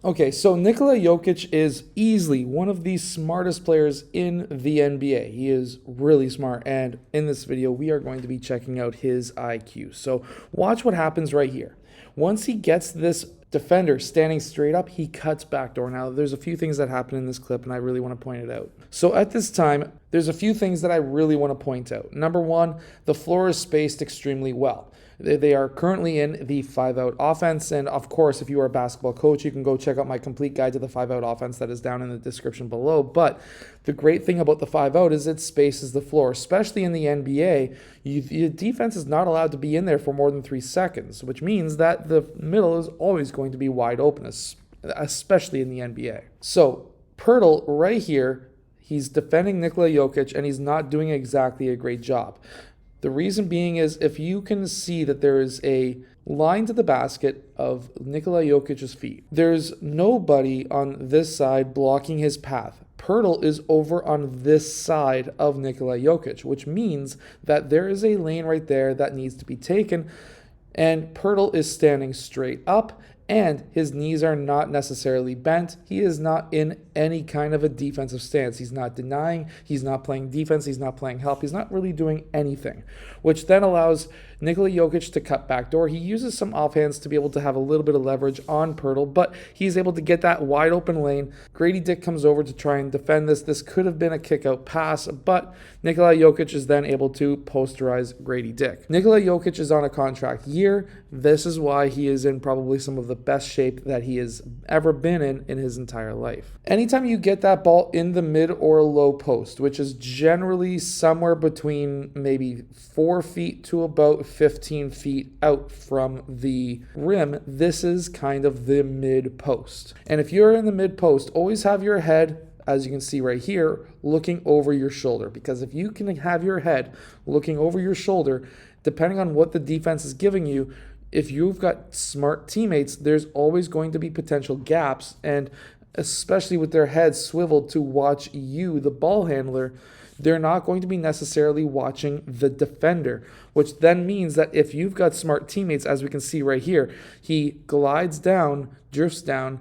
Okay, so Nikola Jokic is easily one of the smartest players in the NBA. He is really smart, and in this video, we are going to be checking out his IQ. So watch what happens right here. Once he gets this defender standing straight up, he cuts backdoor. Now, there's a few things that happen in this clip, and I really want to point it out. So at this time, there's a few things that I really want to point out. Number one, the floor is spaced extremely well. They are currently in the 5-out offense, and of course, if you are a basketball coach, you can go check out my complete guide to the 5-out offense that is down in the description below. But the great thing about the 5-out is it spaces the floor, especially in the NBA. Your defense is not allowed to be in there for more than 3 seconds, which means that the middle is always going to be wide open, especially in the NBA. So Pirtle right here, he's defending Nikola Jokic, and he's not doing exactly a great job. The reason being is if you can see that there is a line to the basket of Nikola Jokic's feet, there's nobody on this side blocking his path. Pirtle is over on this side of Nikola Jokic, which means that there is a lane right there that needs to be taken, and Pirtle is standing straight up, and his knees are not necessarily bent. He is not in any kind of a defensive stance. He's not denying. He's not playing defense. He's not playing help. He's not really doing anything, which then allows Nikola Jokic to cut backdoor. He uses some offhands to be able to have a little bit of leverage on Pirtle, but he's able to get that wide open lane. Grady Dick comes over to try and defend this. This could have been a kick out pass, but Nikola Jokic is then able to posterize Grady Dick. Nikola Jokic is on a contract year. This is why he is in probably some of the best shape that he has ever been in his entire life. Anytime you get that ball in the mid or low post, which is generally somewhere between maybe 4 feet to about 15 feet out from the rim, this is kind of the mid post. And if you're in the mid post, always have your head, as you can see right here, looking over your shoulder. Because if you can have your head looking over your shoulder, depending on what the defense is giving you, if you've got smart teammates, there's always going to be potential gaps, and especially with their heads swiveled to watch you, the ball handler, they're not going to be necessarily watching the defender, which then means that if you've got smart teammates, as we can see right here, he glides down, drifts down,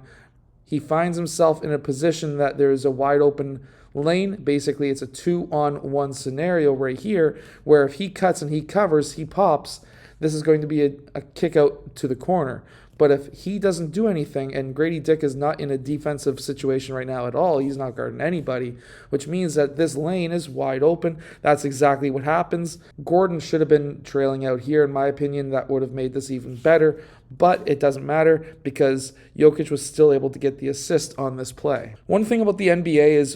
he finds himself in a position that there is a wide open lane. Basically, it's a 2-on-1 scenario right here, where if he cuts and he covers, he pops, this is going to be a kick out to the corner. But if he doesn't do anything, and Grady Dick is not in a defensive situation right now at all, he's not guarding anybody, which means that this lane is wide open. That's exactly what happens. Gordon should have been trailing out here, in my opinion. That would have made this even better, but it doesn't matter because Jokic was still able to get the assist on this play. One thing about the NBA is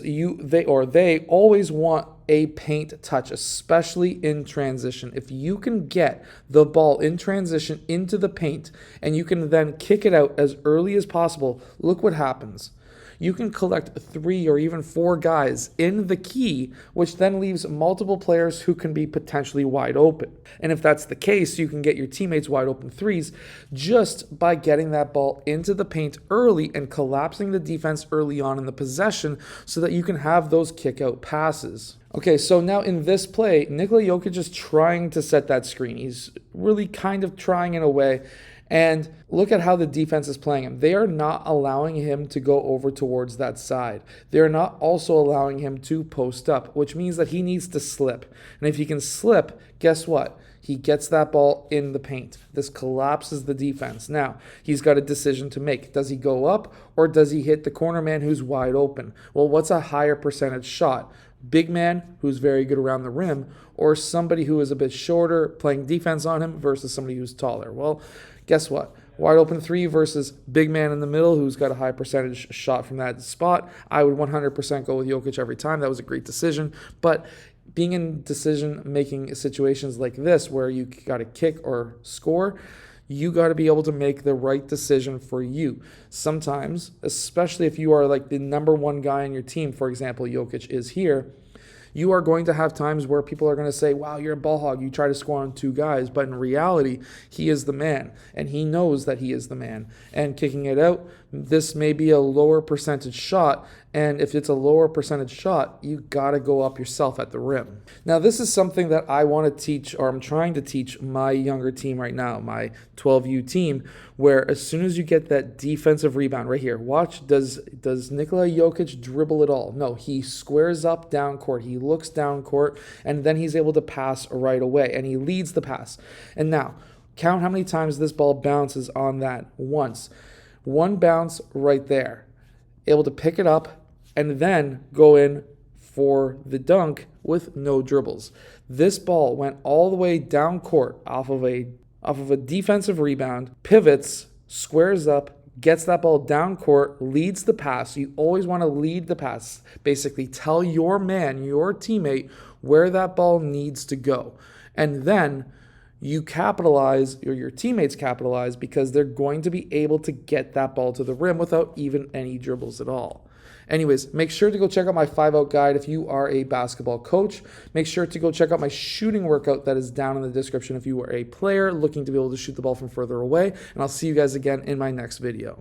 they always want a paint touch, especially in transition. If you can get the ball in transition into the paint and you can then kick it out as early as possible, look what happens. You can collect 3 or even 4 guys in the key, which then leaves multiple players who can be potentially wide open. And if that's the case, you can get your teammates wide open threes just by getting that ball into the paint early and collapsing the defense early on in the possession so that you can have those kick out passes. Okay, so now in this play, Nikola Jokic is trying to set that screen. He's really kind of trying in a way. And look at how the defense is playing him. They are not allowing him to go over towards that side. They are not also allowing him to post up, which means that he needs to slip. And if he can slip, guess what? He gets that ball in the paint. This collapses the defense. Now, he's got a decision to make. Does he go up or does he hit the corner man who's wide open? Well, what's a higher percentage shot? Big man who's very good around the rim, or somebody who is a bit shorter playing defense on him versus somebody who's taller? Well, guess what? Wide open 3 versus big man in the middle who's got a high percentage shot from that spot. I would 100% go with Jokic every time. That was a great decision. But being in decision-making situations like this where you got to kick or score, you got to be able to make the right decision for you. Sometimes, especially if you are like the number 1 guy on your team, for example, Jokic is here, You are going to have times where people are going to say, wow, you're a ball hog, you try to score on 2 guys, but in reality, he is the man, and he knows that he is the man. And kicking it out, this may be a lower percentage shot, and if it's a lower percentage shot, you got to go up yourself at the rim. Now, this is something that I want to teach, or I'm trying to teach my younger team right now, my 12U team, where as soon as you get that defensive rebound right here, watch, does Nikola Jokic dribble at all? No, he squares up down court, he looks down court, and then he's able to pass right away, and he leads the pass. And now, count how many times this ball bounces on that. Once. One bounce right there. Able to pick it up and then go in for the dunk with no dribbles. This ball went all the way down court off of a defensive rebound, pivots, squares up, gets that ball down court, leads the pass. You always want to lead the pass. Basically, tell your man, your teammate, where that ball needs to go. And then you capitalize, or your teammates capitalize, because they're going to be able to get that ball to the rim without even any dribbles at all. Anyways, make sure to go check out my 5-out guide if you are a basketball coach. Make sure to go check out my shooting workout that is down in the description if you are a player looking to be able to shoot the ball from further away. And I'll see you guys again in my next video.